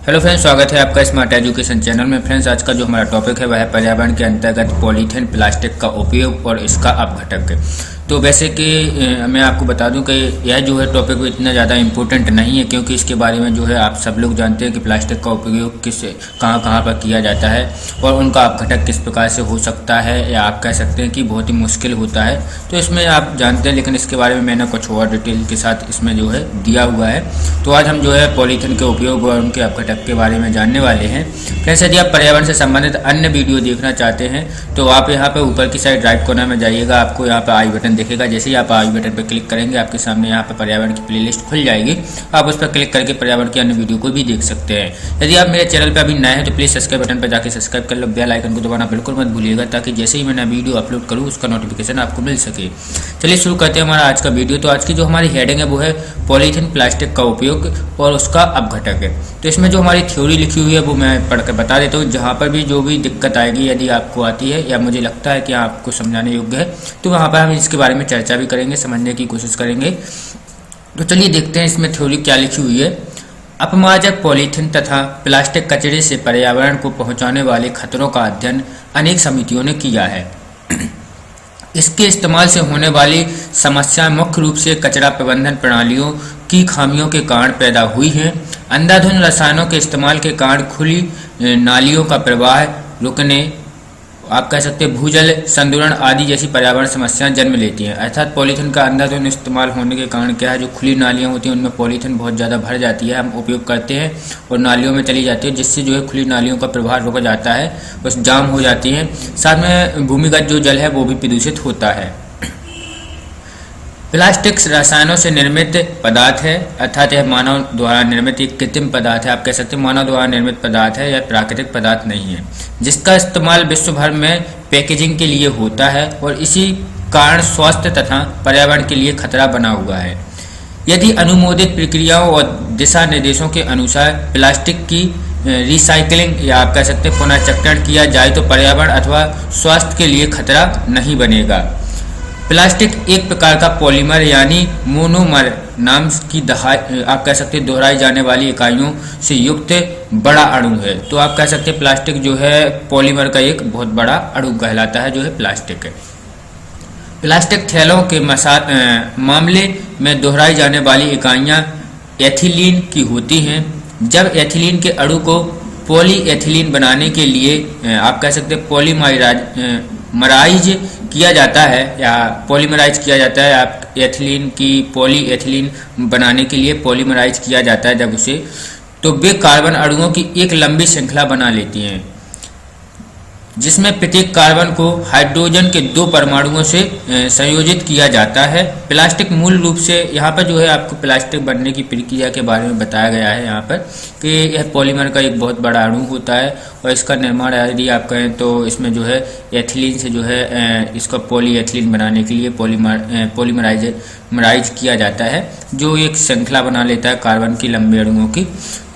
Hello friends, स्वागत है आपका स्मार्ट एजुकेशन चैनल में। फ्रेंड्स, आज का जो हमारा टॉपिक है वह है पर्यावरण के अंतर्गत पॉलीथीन प्लास्टिक का उपयोग और इसका अपघटक। तो वैसे कि मैं आपको बता दूं कि यह जो है टॉपिक इतना ज़्यादा इम्पोर्टेंट नहीं है, क्योंकि इसके बारे में जो है आप सब लोग जानते हैं कि प्लास्टिक का उपयोग कहाँ पर किया जाता है और उनका अपघटक किस प्रकार से हो सकता है, या आप कह सकते हैं कि बहुत ही मुश्किल होता है। तो इसमें आप जानते हैं, लेकिन इसके बारे में मैंने कुछ और डिटेल के साथ इसमें जो है दिया हुआ है। तो आज हम जो है पॉलीथीन के उपयोग और उनके अपघटक के बारे में जानने वाले हैं। फ्रेंड्स, यदि आप पर्यावरण से संबंधित अन्य वीडियो देखना चाहते हैं तो आप यहाँ पर ऊपर की साइड राइट कॉर्नर में जाइएगा, आपको यहाँ पर आई बटन दिखेगा। जैसे ही आप आई बटन पर क्लिक करेंगे आपके सामने यहाँ पर पर्यावरण की प्लेलिस्ट खुल जाएगी। आप उस पर क्लिक करके पर्यावरण के अन्य वीडियो को भी देख सकते हैं। यदि आप मेरे चैनल पर अभी नए हैं तो प्लीज़ सब्सक्राइब बटन पर जाकर सब्सक्राइब कर लो। बेल आइकन को दबाना बिल्कुल मत भूलिएगा, ताकि जैसे ही मैं नया वीडियो अपलोड करूँ उसका नोटिफिकेशन आपको मिल सके। चलिए शुरू करते हैं हमारा आज का वीडियो। तो आज की जो हमारी हेडिंग है वो है पॉलीथीन प्लास्टिक का उपयोग और उसका अपघटक है। तो इसमें जो हमारी थ्योरी लिखी हुई है वो मैं पढ़कर बता देता हूँ। जहाँ पर भी जो भी दिक्कत आएगी, यदि आपको आती है या मुझे लगता है कि आपको समझाने योग्य है, तो वहाँ पर हम इसके बारे में चर्चा भी करेंगे, समझने की कोशिश करेंगे। तो चलिए देखते हैं इसमें थ्योरी क्या लिखी हुई है। अपमार्जक पॉलीथीन तथा प्लास्टिक कचरे से पर्यावरण को पहुंचाने वाले खतरों का अध्ययन अनेक समितियों ने किया है। इसके इस्तेमाल से होने वाली समस्या मुख्य रूप से कचरा प्रबंधन प्रणालियों की खामियों के कारण पैदा हुई हैं। अंधाधुंध रसायनों के इस्तेमाल के कारण खुली नालियों का प्रवाह रुकने, आप कह सकते हैं भूजल संतुलन आदि जैसी पर्यावरण समस्याएं जन्म लेती हैं। अर्थात पॉलीथीन का अंधाधुंध इस्तेमाल होने के कारण क्या है, जो खुली नालियां होती हैं उनमें पॉलीथीन बहुत ज़्यादा भर जाती है, हम उपयोग करते हैं और नालियों में चली जाती है, जिससे जो है खुली नालियों का प्रवाह रुक जाता है, बस जाम हो जाती है। साथ में भूमिगत जो जल है वो भी प्रदूषित होता है। प्लास्टिक रसायनों से निर्मित पदार्थ है, अर्थात यह मानव द्वारा निर्मित एक कृत्रिम पदार्थ है। आप कह सकते हैं मानव द्वारा निर्मित पदार्थ है, यह प्राकृतिक पदार्थ नहीं है, जिसका इस्तेमाल विश्व भर में पैकेजिंग के लिए होता है और इसी कारण स्वास्थ्य तथा पर्यावरण के लिए खतरा बना हुआ है। यदि अनुमोदित प्रक्रियाओं और दिशा निर्देशों के अनुसार प्लास्टिक की रिसाइकलिंग या आप कह सकते हैं पुनर्चक्रण किया जाए तो पर्यावरण अथवा स्वास्थ्य के लिए खतरा नहीं बनेगा। प्लास्टिक एक प्रकार का पॉलीमर यानी मोनोमर नाम की आप कह सकते हैं दोहराई जाने वाली इकाइयों से युक्त बड़ा अणु है। तो आप कह सकते हैं प्लास्टिक जो है पॉलीमर का एक बहुत बड़ा अणु कहलाता है, जो है प्लास्टिक है। प्लास्टिक थैलों के मामले में दोहराई जाने वाली इकाइयाँ एथिलीन की होती हैं। जब एथिलीन के अणु को पॉलीएथिलीन बनाने के लिए आप कह सकते हैं पॉलीमराइज किया जाता है या पॉलीमराइज किया जाता है, आप एथिलीन की पॉलीएथिलीन बनाने के लिए पॉलीमराइज किया जाता है जब उसे, तो वे कार्बन अणुओं की एक लंबी श्रृंखला बना लेती हैं, जिसमें प्रत्येक कार्बन को हाइड्रोजन के 2 परमाणुओं से संयोजित किया जाता है। प्लास्टिक मूल रूप से यहाँ पर जो है आपको प्लास्टिक बनने की प्रक्रिया के बारे में बताया गया है यहाँ पर, कि यह पॉलीमर का एक बहुत बड़ा अणु होता है और इसका निर्माण यदि आप कहें तो इसमें जो है एथिलीन से जो है इसका पॉलीएथिलीन बनाने के लिए पॉलीमराइज किया जाता है, जो एक श्रृंखला बना लेता है कार्बन की लंबे अणुओं की।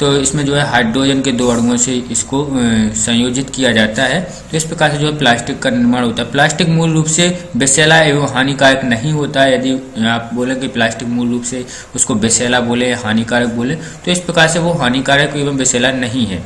तो इसमें जो है हाइड्रोजन के 2 अणुओं से इसको संयोजित किया जाता है। तो इस प्रकार से जो है प्लास्टिक का निर्माण होता है। प्लास्टिक मूल रूप से विषैला एवं हानिकारक नहीं होता है। यदि आप बोलें कि प्लास्टिक मूल रूप से उसको विषैला बोले, हानिकारक बोले, तो इस प्रकार से वो हानिकारक एवं विषैला नहीं है,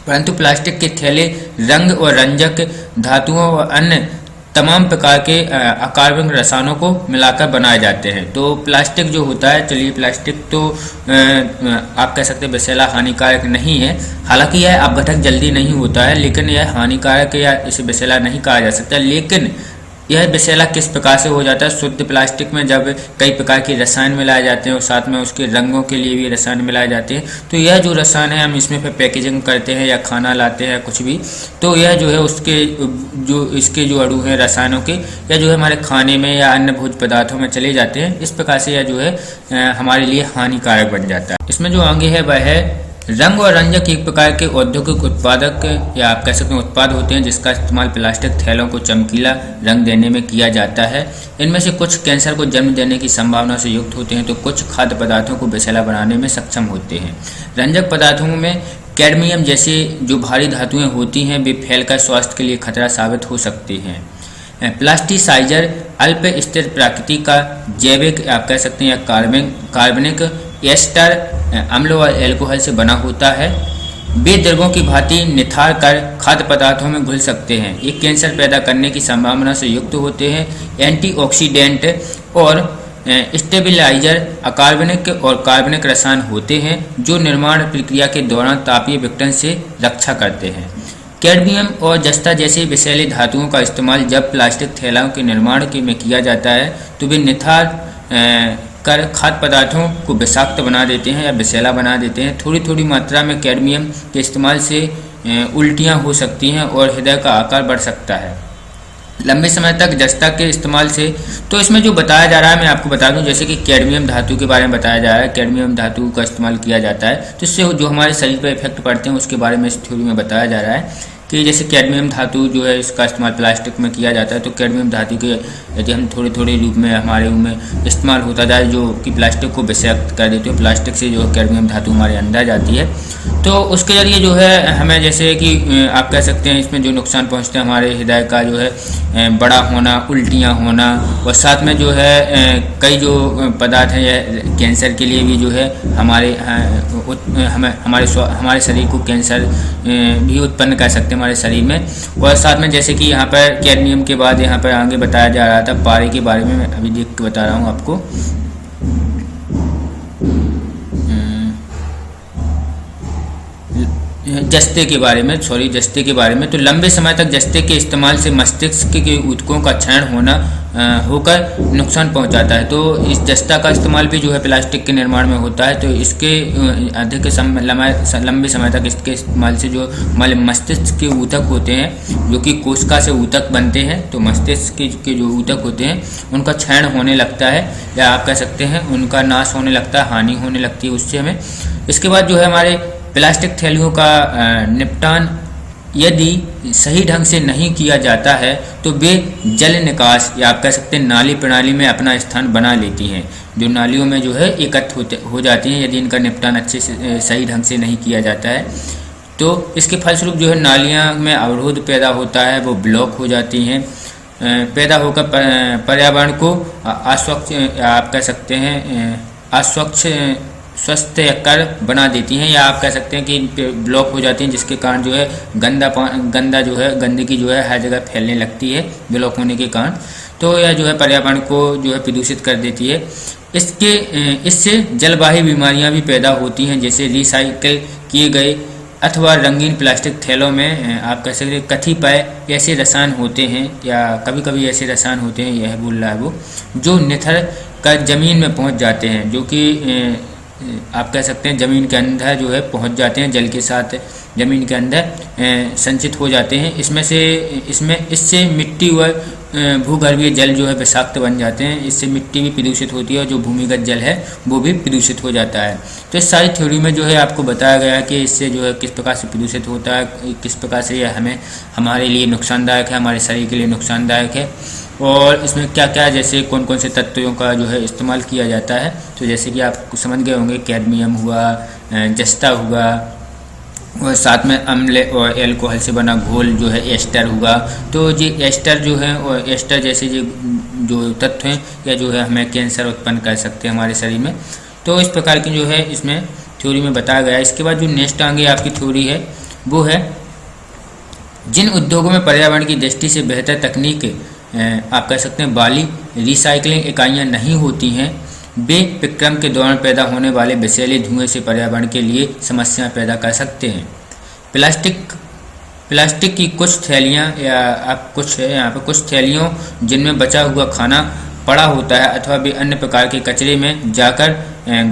परंतु प्लास्टिक के थैले रंग और रंजक धातुओं और अन्य तमाम प्रकार के अकार्बनिक रसायनों को मिलाकर बनाए जाते हैं। तो प्लास्टिक जो होता है, चलिए प्लास्टिक तो आप कह सकते हैं विषैला हानिकारक नहीं है, हालांकि यह अपघटक जल्दी नहीं होता है, लेकिन यह हानिकारक या इसे विषैला नहीं कहा जा सकता। लेकिन यह विषैला किस प्रकार से हो जाता है? शुद्ध प्लास्टिक में जब कई प्रकार के रसायन मिलाए जाते हैं और साथ में उसके रंगों के लिए भी रसायन मिलाए जाते हैं, तो यह जो रसायन है हम इसमें फिर पैकेजिंग करते हैं या खाना लाते हैं कुछ भी, तो यह जो है इसके जो अणु हैं रसायनों के, या जो है हमारे खाने में या अन्य भोज्य पदार्थों में चले जाते हैं। इस प्रकार से यह जो है हमारे लिए हानिकारक बन जाता है। इसमें जो आगे है वह है रंग और रंजक एक प्रकार के औद्योगिक उत्पादक या आप कह सकते हैं उत्पाद होते हैं, जिसका इस्तेमाल प्लास्टिक थैलों को चमकीला रंग देने में किया जाता है। इनमें से कुछ कैंसर को जन्म देने की संभावना से युक्त होते हैं, तो कुछ खाद्य पदार्थों को विषैला बनाने में सक्षम होते हैं। रंजक पदार्थों में कैडमियम जैसे जो भारी धातुएं होती हैं वे फैलकर स्वास्थ्य के लिए खतरा साबित हो सकती हैं। प्लास्टिसाइजर अल्प स्थिर प्रकृति का जैविक आप कह सकते हैं या कार्बनिक एस्टर अम्ल और एल्कोहल से बना होता है। वे द्रवों की भांति निथार कर खाद्य पदार्थों में घुल सकते हैं। ये कैंसर पैदा करने की संभावना से युक्त होते हैं। एंटीऑक्सीडेंट और स्टेबिलाइजर अकार्बनिक और कार्बनिक रसायन होते हैं जो निर्माण प्रक्रिया के दौरान तापीय विघटन से रक्षा करते हैं। कैडमियम और जस्ता जैसे विषैले धातुओं का इस्तेमाल जब प्लास्टिक थैलों के निर्माण में किया जाता है तो वे निथार कर खाद्य पदार्थों को विषाक्त बना देते हैं या विषैला बना देते हैं। थोड़ी थोड़ी मात्रा में कैडमियम के इस्तेमाल से उल्टियाँ हो सकती हैं और हृदय का आकार बढ़ सकता है। लंबे समय तक जस्ता के इस्तेमाल से, तो इसमें जो बताया जा रहा है मैं आपको बता दूं, जैसे कि कैडमियम धातु के बारे में बताया जा रहा है। कैडमियम धातु का इस्तेमाल किया जाता है तो इससे जो हमारे शरीर पर इफेक्ट पड़ते हैं उसके बारे में इस थ्योरी में बताया जा रहा है कि जैसे कैडमियम धातु जो है इसका इस्तेमाल प्लास्टिक में किया जाता है। तो कैडमियम धातु के यदि हम थोड़े थोड़े रूप में हमारे में इस्तेमाल होता जाए जो कि प्लास्टिक को विषाक्त कर देते हो, प्लास्टिक से जो कैडमियम धातु हमारे अंदर जाती है तो उसके जरिए जो है हमें जैसे कि आप कह सकते हैं इसमें जो नुकसान पहुंचते हैं हमारे हृदय का जो है बड़ा होना, उल्टियाँ होना, और साथ में जो है कई जो पदार्थ हैं यह कैंसर के लिए भी जो है हमारे शरीर को कैंसर भी उत्पन्न कर सकते हैं हमारे शरीर में। और साथ में जैसे कि यहाँ पर कैडमियम के बाद यहाँ पर आगे बताया जा रहा था पारे के बारे में, मैं अभी देख के बता रहा हूँ आपको। जस्ते के बारे में, जस्ते के बारे में, तो लंबे समय तक जस्ते के इस्तेमाल से मस्तिष्क के ऊतकों का क्षरण होकर नुकसान पहुंचाता है। तो इस जस्ता का इस्तेमाल भी जो है प्लास्टिक के निर्माण में होता है। तो इसके अधिक लंबे समय तक इसके इस्तेमाल से जो हमारे मस्तिष्क के ऊतक होते हैं जो कि कोशिका से ऊतक बनते हैं, तो मस्तिष्क के जो ऊतक होते हैं उनका क्षरण होने लगता है या आप कह सकते हैं उनका नाश होने लगता है, हानि होने लगती है उससे हमें। इसके बाद जो है हमारे प्लास्टिक थैलियों का निपटान यदि सही ढंग से नहीं किया जाता है तो वे जल निकास या आप कह सकते हैं नाली प्रणाली में अपना स्थान बना लेती हैं, जो नालियों में जो है एकत्र हो जाती हैं यदि इनका निपटान अच्छे से सही ढंग से नहीं किया जाता है। तो इसके फलस्वरूप जो है नालियाँ में अवरोध पैदा होता है, वो ब्लॉक हो जाती हैं, पैदा होकर पर्यावरण को अस्वच्छ आप कह सकते हैं अस्वच्छ स्वस्थ कर बना देती हैं या आप कह सकते हैं कि ब्लॉक हो जाती हैं, जिसके कारण जो है गंदगी जो है हर जगह फैलने लगती है ब्लॉक होने के कारण। तो यह जो है पर्यावरण को जो है प्रदूषित कर देती है। इससे जलवाही बीमारियां भी पैदा होती हैं, जैसे रिसाइकिल किए गए अथवा रंगीन प्लास्टिक थैलों में आप कह सकते हैं कतिपय ऐसे रसायन होते हैं या कभी कभी ऐसे रसायन होते हैं, यह बोल रहा है वो, जो निथर कर जमीन में पहुँच जाते हैं, जो कि आप कह सकते हैं जमीन के अंदर जो है पहुंच जाते हैं, जल के साथ जमीन के अंदर संचित हो जाते हैं। इससे मिट्टी व भूगर्भीय जल जो है विषाक्त बन जाते हैं। इससे मिट्टी भी प्रदूषित होती है और जो भूमिगत जल है वो भी प्रदूषित हो जाता है। तो इस सारी थ्योरी में जो है आपको बताया गया है कि इससे जो है किस प्रकार से प्रदूषित होता है, किस प्रकार से यह हमारे लिए नुकसानदायक है, हमारे शरीर के लिए नुकसानदायक है, और इसमें क्या क्या जैसे कौन कौन से तत्वों का जो है इस्तेमाल किया जाता है। तो जैसे कि आप समझ गए होंगे कैडमियम हुआ, जस्ता हुआ, और साथ में अम्ल और एल्कोहल से बना घोल जो है एस्टर हुआ। तो ये एस्टर जो है और एस्टर जैसे जो तत्व हैं या जो है हमें कैंसर उत्पन्न कर सकते हैं हमारे शरीर में। तो इस प्रकार की जो है इसमें थ्योरी में बताया गया है। इसके बाद जो नेक्स्ट आगे आपकी थ्योरी है वो है जिन उद्योगों में पर्यावरण की दृष्टि से बेहतर तकनीक आप कह सकते हैं वाली रिसाइकलिंग इकाइयाँ नहीं होती हैं, वे विक्रम के दौरान पैदा होने वाले विषैले धुएं से पर्यावरण के लिए समस्या पैदा कर सकते हैं। प्लास्टिक की कुछ थैलियाँ या आप कुछ है यहाँ पर कुछ थैलियों जिनमें बचा हुआ खाना पड़ा होता है अथवा वे अन्य प्रकार के कचरे में जाकर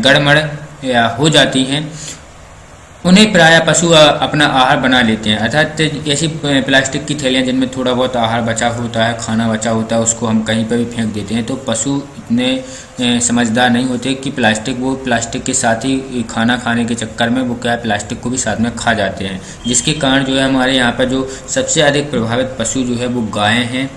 गड़मड़ या हो जाती हैं, उन्हें प्रायः पशु अपना आहार बना लेते हैं। अर्थात ऐसी प्लास्टिक की थैलियाँ जिनमें थोड़ा बहुत आहार बचा होता है, खाना बचा होता है, उसको हम कहीं पर भी फेंक देते हैं। तो पशु इतने समझदार नहीं होते कि प्लास्टिक के साथ ही खाना खाने के चक्कर में वो क्या है प्लास्टिक को भी साथ में खा जाते हैं, जिसके कारण जो है हमारे यहाँ पर जो सबसे अधिक प्रभावित पशु जो है वो गाय हैं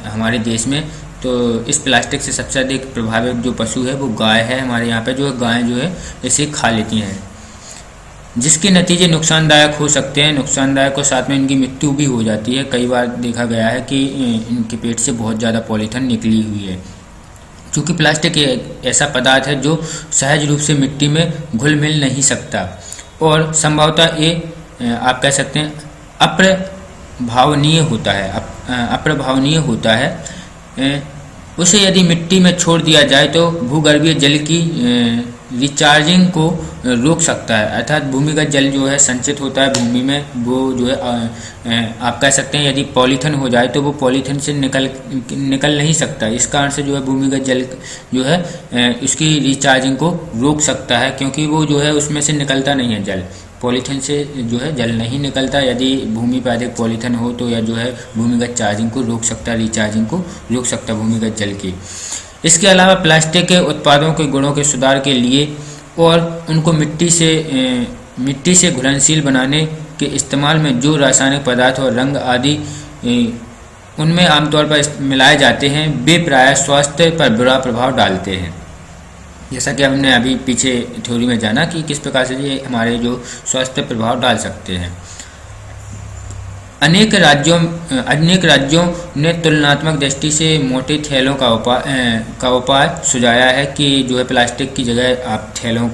हमारे देश में। तो इस प्लास्टिक से सबसे अधिक प्रभावित जो पशु है वो गाय है हमारे यहाँ पर, जो है गाय जो है इसे खा लेती हैं, जिसके नतीजे नुकसानदायक हो सकते हैं। नुकसानदायक और साथ में इनकी मृत्यु भी हो जाती है। कई बार देखा गया है कि इनके पेट से बहुत ज़्यादा पॉलीथीन निकली हुई है, क्योंकि प्लास्टिक एक ऐसा पदार्थ है जो सहज रूप से मिट्टी में घुल मिल नहीं सकता और संभवतः ये आप कह सकते हैं अप्रभावनीय होता है। उसे यदि मिट्टी में छोड़ दिया जाए तो भूगर्भीय जल की रिचार्जिंग को रोक सकता है, अर्थात भूमिगत जल जो है संचित होता है भूमि में, वो जो है आप कह सकते हैं यदि पॉलीथिन हो जाए तो वो पॉलीथिन से निकल नहीं सकता। इस कारण से जो है भूमिगत जल जो है उसकी रिचार्जिंग को रोक सकता है, क्योंकि वो जो है उसमें से निकलता नहीं है जल, पॉलीथिन से जो है जल नहीं निकलता। यदि भूमि पर अधिक पॉलीथिन हो तो यह जो है भूमिगत चार्जिंग को रोक सकता है, रिचार्जिंग को रोक सकता है भूमिगत जल की। इसके अलावा प्लास्टिक के उत्पादों के गुणों के सुधार के लिए और उनको मिट्टी से घुलनशील बनाने के इस्तेमाल में जो रासायनिक पदार्थ और रंग आदि उनमें आमतौर पर मिलाए जाते हैं, वे प्रायः स्वास्थ्य पर बुरा प्रभाव डालते हैं। जैसा कि हमने अभी पीछे थ्योरी में जाना कि किस प्रकार से ये हमारे जो स्वास्थ्य प्रभाव डाल सकते हैं। अनेक राज्यों ने तुलनात्मक दृष्टि से मोटे थैलों का उपाय सुझाया है कि जो है प्लास्टिक की जगह आप थैलों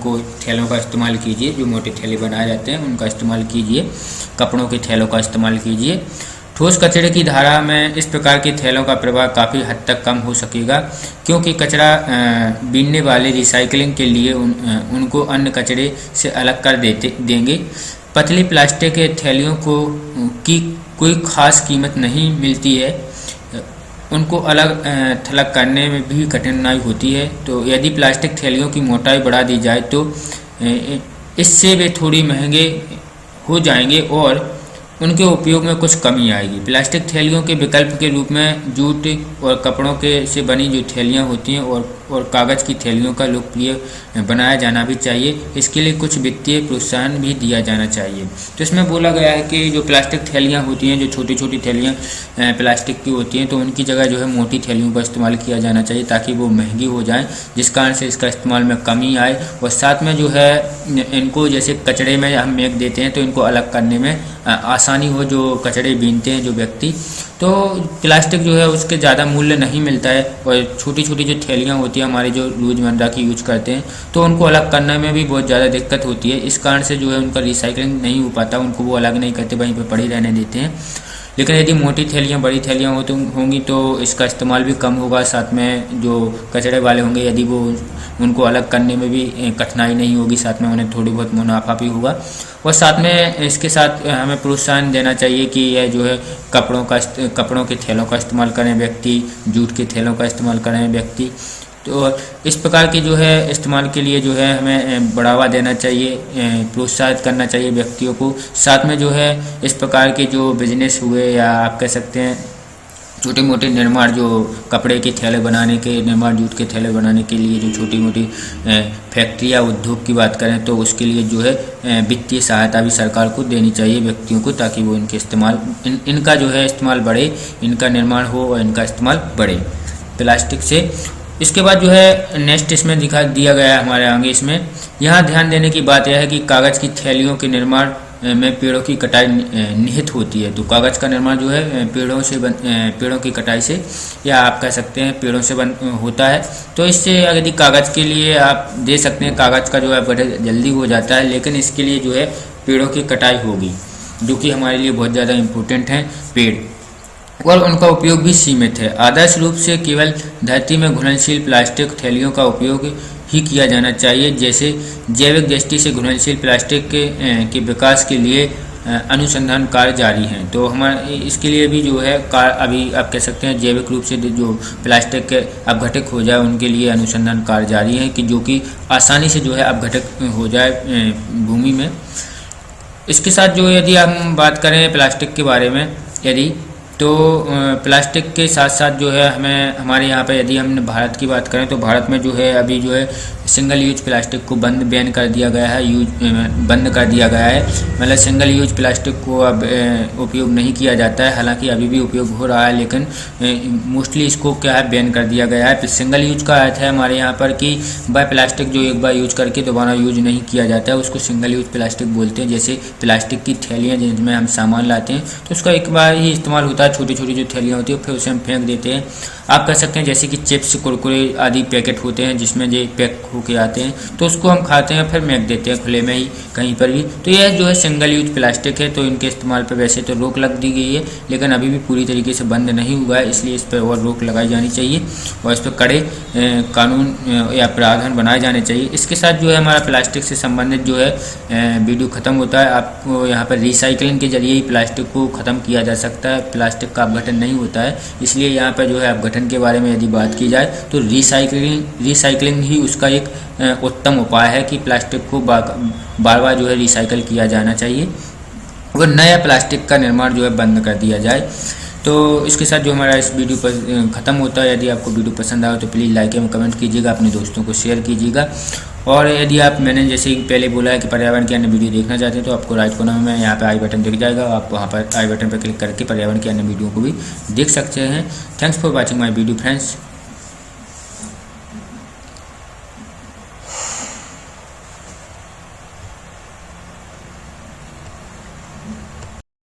का इस्तेमाल कीजिए, जो मोटे थैले बनाए जाते हैं उनका इस्तेमाल कीजिए, कपड़ों के थैलों का इस्तेमाल कीजिए। ठोस कचरे की धारा में इस प्रकार के थैलों का प्रभाव काफ़ी हद तक कम हो सकेगा, क्योंकि कचरा बीनने वाले रिसाइकलिंग के लिए उनको अन्य कचरे से अलग कर देंगे। पतली प्लास्टिक के थैलियों की कोई खास कीमत नहीं मिलती है, उनको अलग थलग करने में भी कठिनाई होती है। तो यदि प्लास्टिक थैलियों की मोटाई बढ़ा दी जाए तो इससे वे थोड़ी महंगे हो जाएंगे और उनके उपयोग में कुछ कमी आएगी। प्लास्टिक थैलियों के विकल्प के रूप में जूट और कपड़ों से बनी जो थैलियाँ होती हैं और कागज़ की थैलियों का लोकप्रिय बनाया जाना भी चाहिए। इसके लिए कुछ वित्तीय प्रोत्साहन भी दिया जाना चाहिए। तो इसमें बोला गया है कि जो प्लास्टिक थैलियाँ होती हैं, जो छोटी छोटी थैलियाँ प्लास्टिक की होती हैं, तो उनकी जगह जो है मोटी थैलियों का इस्तेमाल किया जाना चाहिए, ताकि वो महंगी हो जाएं, जिस कारण से इसका इस्तेमाल में कमी आए। और साथ में जो है इनको जैसे कचड़े में हम फेंक देते हैं तो इनको अलग करने में आसानी हो, जो कचड़े बीनते हैं जो व्यक्ति। तो प्लास्टिक जो है उसके ज़्यादा मूल्य नहीं मिलता है, और छोटी छोटी जो थैलियाँ होती हैं हमारे जो रोज़मर्रा की यूज करते हैं, तो उनको अलग करने में भी बहुत ज़्यादा दिक्कत होती है। इस कारण से जो है उनका रिसाइकलिंग नहीं हो पाता, उनको वो अलग नहीं करते, वहीं पर पड़ी रहने देते हैं। लेकिन यदि मोटी थैलियाँ, बड़ी थैलियाँ होंगी तो इसका इस्तेमाल भी कम होगा। साथ में जो कचड़े वाले होंगे, यदि वो उनको अलग करने में भी कठिनाई नहीं होगी, साथ में उन्हें थोड़ी बहुत मुनाफा भी होगा। और साथ में इसके साथ हमें प्रोत्साहन देना चाहिए कि यह जो है कपड़ों के थैलों का इस्तेमाल करें व्यक्ति, जूट के थैलों का इस्तेमाल करें व्यक्ति। तो इस प्रकार की जो है इस्तेमाल के लिए जो है हमें बढ़ावा देना चाहिए, प्रोत्साहित करना चाहिए व्यक्तियों को। साथ में जो है इस प्रकार के जो बिजनेस हुए, या आप कह सकते हैं छोटे मोटे निर्माण, जो कपड़े के थैले बनाने के निर्माण, जूट के थैले बनाने के लिए जो छोटी मोटी फैक्ट्री या उद्योग की बात करें, तो उसके लिए जो है वित्तीय सहायता भी सरकार को देनी चाहिए व्यक्तियों को, ताकि वो इनका जो है इस्तेमाल बढ़े, इनका निर्माण हो और इनका इस्तेमाल बढ़े प्लास्टिक से। इसके बाद जो है नेक्स्ट इसमें दिया गया है हमारे आगे। इसमें यहाँ ध्यान देने की बात यह है कि कागज़ की थैलियों के निर्माण में पेड़ों की कटाई निहित होती है। तो कागज़ का निर्माण जो है पेड़ों की कटाई से, या आप कह सकते हैं पेड़ों से होता है। तो इससे यदि कागज़ के लिए आप दे सकते हैं, कागज़ का जो है बड़े जल्दी हो जाता है, लेकिन इसके लिए जो है पेड़ों की कटाई होगी, जो कि हमारे लिए बहुत ज़्यादा इम्पोर्टेंट है पेड़, और उनका उपयोग भी सीमित है। आदर्श रूप से केवल धरती में घुलनशील प्लास्टिक थैलियों का उपयोग ही किया जाना चाहिए। जैसे जैविक दृष्टि से घुलनशील प्लास्टिक के विकास के लिए अनुसंधान कार्य जारी हैं। तो हमारे इसके लिए भी जो है अभी आप कह सकते हैं जैविक रूप से जो प्लास्टिक के अपघटित हो जाए, उनके लिए अनुसंधान कार्य जारी है, कि जो कि आसानी से जो है अपघटित हो जाए भूमि में। इसके साथ जो यदि हम बात करें प्लास्टिक के बारे में, यदि तो प्लास्टिक के साथ साथ जो है हमारे यहाँ पे यदि हम भारत की बात करें, तो भारत में जो है अभी जो है सिंगल यूज प्लास्टिक को बैन कर दिया गया है, बंद कर दिया गया है। मतलब सिंगल यूज प्लास्टिक को अब उपयोग नहीं किया जाता है, हालांकि अभी भी उपयोग हो रहा है, लेकिन मोस्टली इसको क्या है बैन कर दिया गया है। सिंगल यूज का अर्थ है हमारे यहाँ पर कि वह प्लास्टिक जो एक बार यूज करके दोबारा यूज नहीं किया जाता है, उसको सिंगल यूज प्लास्टिक बोलते हैं। जैसे प्लास्टिक की थैलियाँ जिनमें हम सामान लाते हैं, तो उसका एक बार ही इस्तेमाल होता है, छोटी छोटी जो थैलियाँ होती है, फिर उसे हम फेंक देते हैं। आप कह सकते हैं जैसे कि चिप्स, कुरकुरे आदि पैकेट होते हैं, जिसमें जो पैक होके आते हैं, तो उसको हम खाते हैं फिर फेंक देते हैं खुले में ही कहीं पर भी। तो यह जो है सिंगल यूज प्लास्टिक है, तो इनके इस्तेमाल पर वैसे तो रोक लग दी गई है, लेकिन अभी भी पूरी तरीके से बंद नहीं हुआ है, इसलिए इस पर और रोक लगाई जानी चाहिए और इस पर कड़े कानून या प्रावधान बनाए जाने चाहिए। इसके साथ जो है हमारा प्लास्टिक से संबंधित जो है वीडियो ख़त्म होता है। आपको यहाँ पर रिसाइकलिंग के जरिए ही प्लास्टिक को ख़त्म किया जा सकता है, प्लास्टिक का अपघटन नहीं होता है, इसलिए यहाँ पर जो है अपघटन के बारे में यदि बात की जाए तो रिसाइकलिंग ही उसका एक उत्तम उपाय है कि प्लास्टिक को बार बार जो है रिसाइकल किया जाना चाहिए और नया प्लास्टिक का निर्माण जो है बंद कर दिया जाए। तो इसके साथ जो हमारा इस वीडियो पर ख़त्म होता है। यदि आपको वीडियो पसंद आए तो प्लीज़ लाइक एवं कमेंट कीजिएगा, अपने दोस्तों को शेयर कीजिएगा। और यदि आप मैंने जैसे पहले बोला है कि पर्यावरण के अन्य वीडियो देखना चाहते हैं तो आपको राइट कोने में यहाँ पे आई बटन दिख जाएगा, आप वहाँ पर आई बटन पर क्लिक करके पर्यावरण के अन्य वीडियो को भी देख सकते हैं। Thanks for watching my video friends.